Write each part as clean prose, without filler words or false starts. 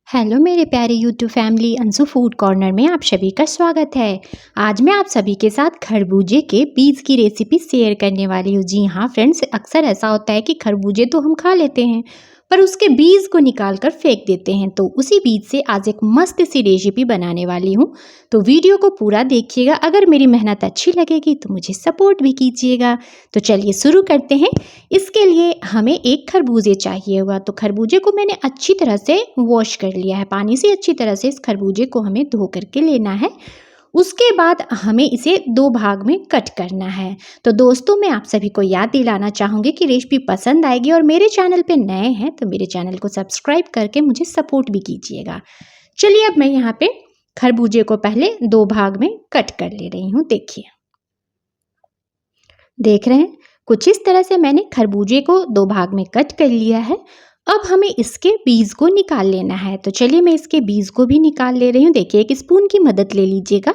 Hello मेरे प्यारे YouTube family, Anshu food corner में आप सभी का स्वागत है। आज मैं आप सभी के साथ खरबूजे के बीज की रेसिपी शेयर करने वाली हूँ। जी हाँ फ्रेंड्स, अक्सर ऐसा होता है कि खरबूजे तो हम खा लेते हैं पर उसके बीज को निकाल कर फेंक देते हैं। तो उसी बीज से आज एक मस्त सी रेसिपी बनाने वाली हूँ, तो वीडियो को पूरा देखिएगा। अगर मेरी मेहनत अच्छी लगेगी तो मुझे सपोर्ट भी कीजिएगा। तो चलिए शुरू करते हैं। इसके लिए हमें एक खरबूजे चाहिए होगा। तो खरबूजे को मैंने अच्छी तरह से वॉश कर लिया है पानी से। अच्छी तरह से इस खरबूजे को हमें धो करके लेना है। उसके बाद हमें इसे 2 भाग में कट करना है। तो दोस्तों, मैं आप सभी को याद दिलाना चाहूँगी कि रेसिपी पसंद आएगी और मेरे चैनल पे नए हैं तो मेरे चैनल को सब्सक्राइब करके मुझे सपोर्ट भी कीजिएगा। चलिए अब मैं यहाँ पे खरबूजे को पहले 2 भाग में कट कर ले रही हूँ। देखिए, देख रहे हैं, कुछ इस तरह से मैंने खरबूजे को 2 भाग में कट कर लिया है। अब हमें इसके बीज को निकाल लेना है। तो चलिए मैं इसके बीज को भी निकाल ले रही हूँ। देखिए, एक स्पून की मदद ले लीजिएगा।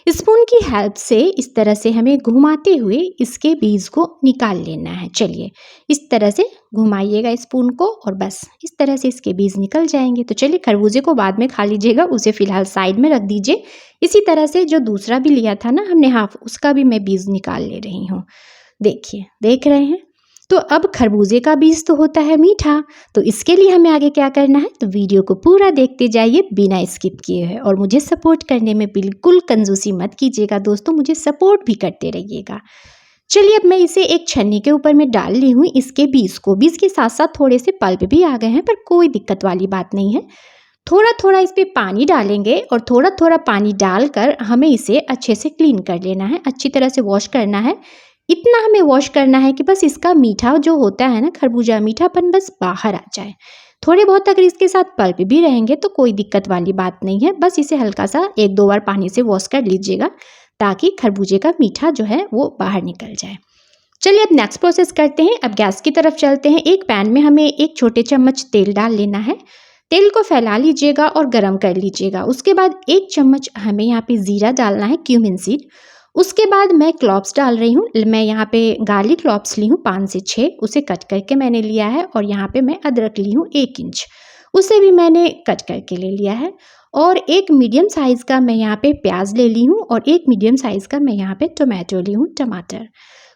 स्पून की हेल्प से इस तरह से हमें घुमाते हुए इसके बीज को निकाल लेना है। चलिए, इस तरह से घुमाइएगा स्पून को और बस इस तरह से इसके बीज निकल जाएंगे। तो चलिए, खरबूजे को बाद में खा लीजिएगा, उसे फिलहाल साइड में रख दीजिए। इसी तरह से जो दूसरा भी लिया था ना हमने हाफ, उसका भी मैं बीज निकाल ले रही हूँ। देखिए, देख रहे हैं। तो अब खरबूजे का बीज तो होता है मीठा, तो इसके लिए हमें आगे क्या करना है, तो वीडियो को पूरा देखते जाइए बिना स्किप किए हुए। और मुझे सपोर्ट करने में बिल्कुल कंजूसी मत कीजिएगा दोस्तों, मुझे सपोर्ट भी करते रहिएगा। चलिए अब मैं इसे एक छन्नी के ऊपर में डाल ली हूँ इसके बीज को। बीज के साथ साथ थोड़े से पल्प भी आ गए हैं, पर कोई दिक्कत वाली बात नहीं है। थोड़ा थोड़ा इस पर पानी डालेंगे और थोड़ा थोड़ा पानी डालकर हमें इसे अच्छे से क्लीन कर लेना है, अच्छी तरह से वॉश करना है। इतना हमें वॉश करना है कि बस इसका मीठा जो होता है ना, खरबूजा मीठापन बस बाहर आ जाए। थोड़े बहुत अगर इसके साथ पल्प भी रहेंगे तो कोई दिक्कत वाली बात नहीं है। बस इसे हल्का सा 1-2 बार पानी से वॉश कर लीजिएगा ताकि खरबूजे का मीठा जो है वो बाहर निकल जाए। चलिए अब नेक्स्ट प्रोसेस करते हैं। अब गैस की तरफ चलते हैं। एक पैन में हमें 1 छोटे चम्मच तेल डाल लेना है। तेल को फैला लीजिएगा और गरम कर लीजिएगा। उसके बाद 1 चम्मच हमें यहाँ पे जीरा डालना है, क्यूमिन सीड। उसके बाद मैं क्लॉव्स डाल रही हूँ। मैं यहाँ पे गार्लिक क्लॉव्स ली हूँ 5 से 6, उसे कट करके मैंने लिया है। और यहाँ पे मैं अदरक ली हूँ 1 इंच, उसे भी मैंने कट करके ले लिया है। और एक मीडियम साइज़ का मैं यहाँ पे प्याज ले ली हूँ और एक मीडियम साइज़ का मैं यहाँ पे टोमेटो ली हूँ, टमाटर।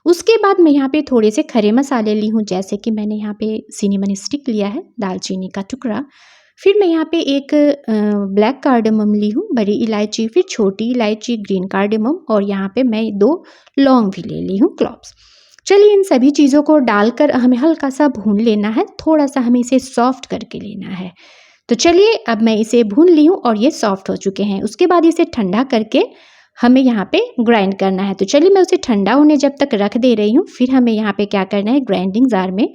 उसके बाद मैं यहाँ पे थोड़े से खड़े मसाले ली हूँ, जैसे कि मैंने यहाँ पे सिनेमन स्टिक लिया है, दालचीनी का टुकड़ा। फिर मैं यहाँ पे एक ब्लैक कार्डेमम ली हूँ, बड़ी इलायची, फिर छोटी इलायची, ग्रीन कार्डेमम, और यहाँ पे मैं 2 लौंग भी ले ली हूँ, क्लॉव्स। चलिए इन सभी चीज़ों को डालकर हमें हल्का सा भून लेना है। थोड़ा सा हमें इसे सॉफ्ट करके लेना है। तो चलिए अब मैं इसे भून ली हूँ और ये सॉफ्ट हो चुके हैं। उसके बाद इसे ठंडा करके हमें यहाँ पे ग्राइंड करना है। तो चलिए मैं उसे ठंडा होने जब तक रख दे रही हूँ। फिर हमें यहाँ पे क्या करना है, ग्राइंडिंग जार में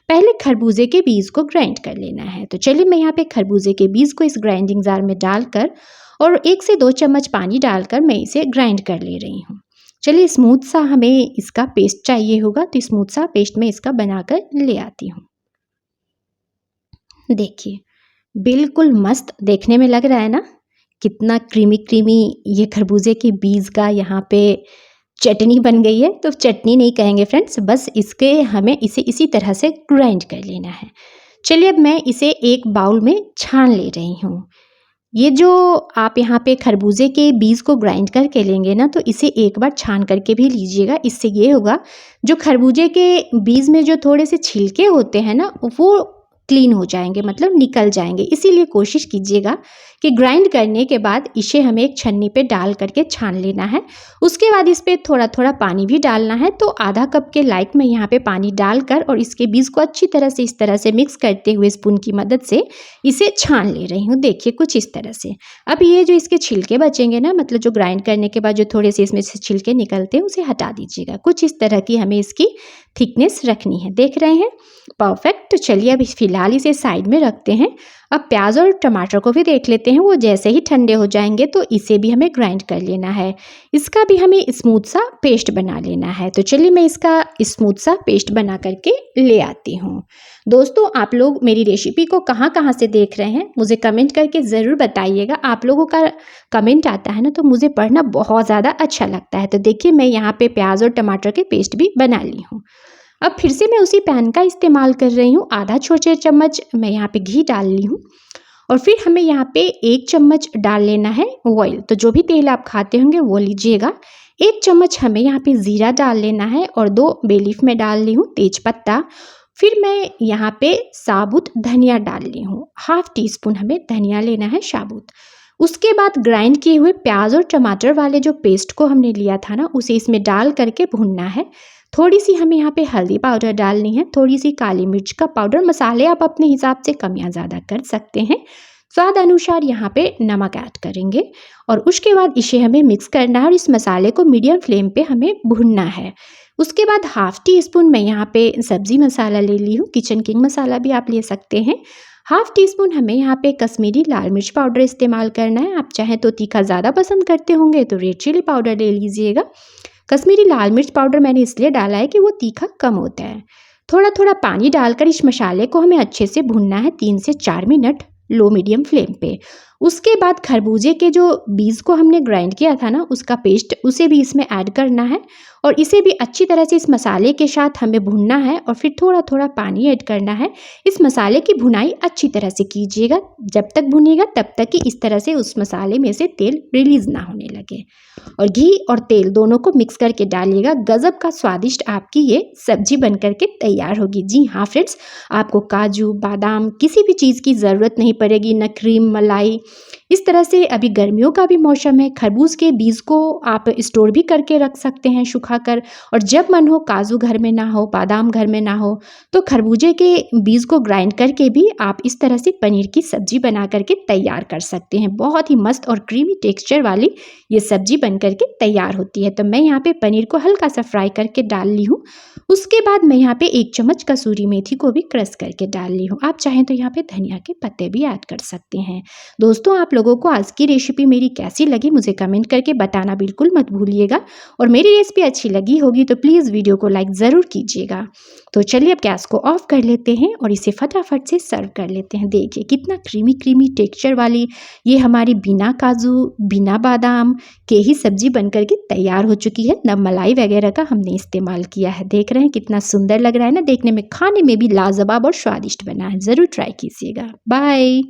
पहले खरबूजे के बीज को ग्राइंड कर लेना है। तो चलिए मैं यहाँ पे खरबूजे के बीज को इस ग्राइंडिंग जार में डालकर और 1 से 2 चम्मच पानी डालकर मैं इसे ग्राइंड कर ले रही हूँ। चलिए स्मूथ सा हमें इसका पेस्ट चाहिए होगा, तो स्मूथ सा पेस्ट मैं इसका बनाकर ले आती हूँ। देखिए, बिल्कुल मस्त देखने में लग रहा है ना, कितना क्रीमी क्रीमी ये खरबूजे के बीज का यहाँ पे चटनी बन गई है। तो चटनी नहीं कहेंगे फ्रेंड्स, बस हमें इसे इसी तरह से ग्राइंड कर लेना है। चलिए अब मैं इसे एक बाउल में छान ले रही हूँ। ये जो आप यहाँ पे खरबूजे के बीज को ग्राइंड करके लेंगे ना, तो इसे एक बार छान करके भी लीजिएगा। इससे ये होगा, जो खरबूजे के बीज में जो थोड़े से छिलके होते हैं ना, वो क्लीन हो जाएंगे, मतलब निकल जाएंगे। इसीलिए कोशिश कीजिएगा कि ग्राइंड करने के बाद इसे हमें एक छन्नी पे डाल करके छान लेना है। उसके बाद इस पर थोड़ा थोड़ा पानी भी डालना है। तो आधा कप के लाइक में यहाँ पे पानी डालकर और इसके बीज को अच्छी तरह से इस तरह से मिक्स करते हुए स्पून की मदद से इसे छान ले रही हूँ। देखिए कुछ इस तरह से। अब ये जो इसके छिलके बचेंगे ना, मतलब जो ग्राइंड करने के बाद जो थोड़े से इसमें से छिलके निकलते हैं, उसे हटा दीजिएगा। कुछ इस तरह की हमें इसकी थिकनेस रखनी है। देख रहे हैं, परफेक्ट। तो चलिए अब फिलहाल इसे साइड में रखते हैं। अब प्याज और टमाटर को भी देख लेते हैं। वो जैसे ही ठंडे हो जाएंगे तो इसे भी हमें ग्राइंड कर लेना है। इसका भी हमें स्मूथ सा पेस्ट बना लेना है। तो चलिए मैं इसका स्मूथ सा पेस्ट बना करके ले आती हूँ। दोस्तों, आप लोग मेरी रेसिपी को कहाँ कहाँ से देख रहे हैं मुझे कमेंट करके ज़रूर बताइएगा। आप लोगों का कमेंट आता है ना, तो मुझे पढ़ना बहुत ज़्यादा अच्छा लगता है। तो देखिए मैं यहाँ पे प्याज और टमाटर के पेस्ट भी बना ली हूँ। अब फिर से मैं उसी पैन का इस्तेमाल कर रही हूँ। आधा छोटे चम्मच मैं यहाँ पे घी डाल ली हूँ और फिर हमें यहाँ पे 1 चम्मच डाल लेना है ऑयल। तो जो भी तेल आप खाते होंगे वो लीजिएगा। 1 चम्मच हमें यहाँ पे ज़ीरा डाल लेना है और 2 बे लीफ में डाल ली हूँ तेज़पत्ता। फिर मैं यहाँ पे साबुत धनिया डाल ली हूँ, ½ टी स्पून हमें धनिया लेना है साबुत। उसके बाद ग्राइंड किए हुए प्याज और टमाटर वाले जो पेस्ट को हमने लिया था ना, उसे इसमें डाल करके भूनना है। थोड़ी सी हमें यहाँ पे हल्दी पाउडर डालनी है, थोड़ी सी काली मिर्च का पाउडर। मसाले आप अपने हिसाब से कम या ज़्यादा कर सकते हैं। स्वाद अनुसार यहाँ पे नमक ऐड करेंगे और उसके बाद इसे हमें मिक्स करना है और इस मसाले को मीडियम फ्लेम पे हमें भूनना है। उसके बाद ½ टी स्पून मैं यहाँ पे सब्ज़ी मसाला ले ली हूँ, किचन किंग मसाला भी आप ले सकते हैं। ½ टी स्पून हमें यहाँ पे कश्मीरी लाल मिर्च पाउडर इस्तेमाल करना है। आप चाहें तो तीखा ज़्यादा पसंद करते होंगे तो रेड चिली पाउडर ले लीजिएगा। कश्मीरी लाल मिर्च पाउडर मैंने इसलिए डाला है कि वो तीखा कम होता है। थोड़ा थोड़ा पानी डालकर इस मसाले को हमें अच्छे से भूनना है 3 से 4 मिनट लो मीडियम फ्लेम पे। उसके बाद खरबूजे के जो बीज को हमने ग्राइंड किया था ना, उसका पेस्ट उसे भी इसमें ऐड करना है और इसे भी अच्छी तरह से इस मसाले के साथ हमें भूनना है और फिर थोड़ा थोड़ा पानी ऐड करना है। इस मसाले की भुनाई अच्छी तरह से कीजिएगा, जब तक भुनिएगा तब तक कि इस तरह से उस मसाले में से तेल रिलीज़ ना होने लगे। और घी और तेल दोनों को मिक्स करके डालिएगा। गज़ब का स्वादिष्ट आपकी ये सब्जी बन करके तैयार होगी। जी हाँ फ्रेंड्स, आपको काजू बादाम किसी भी चीज़ की ज़रूरत नहीं पड़ेगी, न क्रीम मलाई। इस तरह से अभी गर्मियों का भी मौसम है, खरबूज के बीज को आप स्टोर भी करके रख सकते हैं सुखाकर। और जब मन हो, काजू घर में ना हो, बादाम घर में ना हो, तो खरबूजे के बीज को ग्राइंड करके भी आप इस तरह से पनीर की सब्जी बना करके तैयार कर सकते हैं। बहुत ही मस्त और क्रीमी टेक्सचर वाली ये सब्जी बन करके तैयार होती है। तो मैं यहाँ पे पनीर को हल्का सा फ्राई करके डाल ली हूँ। उसके बाद मैं यहाँ पे 1 चम्मच कसूरी मेथी को भी क्रश करके डाल ली हूँ। आप चाहें तो यहाँ पे धनिया के पत्ते भी ऐड कर सकते हैं। दोस्तों, आप लोगों को आज की रेसिपी मेरी कैसी लगी मुझे कमेंट करके बताना बिल्कुल मत भूलिएगा। और मेरी रेसिपी अच्छी लगी होगी तो प्लीज़ वीडियो को लाइक ज़रूर कीजिएगा। तो चलिए अब गैस को ऑफ कर लेते हैं और इसे फटाफट से सर्व कर लेते हैं। देखिए कितना क्रीमी क्रीमी टेक्सचर वाली ये हमारी बिना काजू बिना बादाम के ही सब्जी बनकर के तैयार हो चुकी है। न मलाई वगैरह का हमने इस्तेमाल किया है। देख रहे हैं कितना सुंदर लग रहा है ना, देखने में, खाने में भी लाजवाब और स्वादिष्ट बना है। ज़रूर ट्राई कीजिएगा। बाय।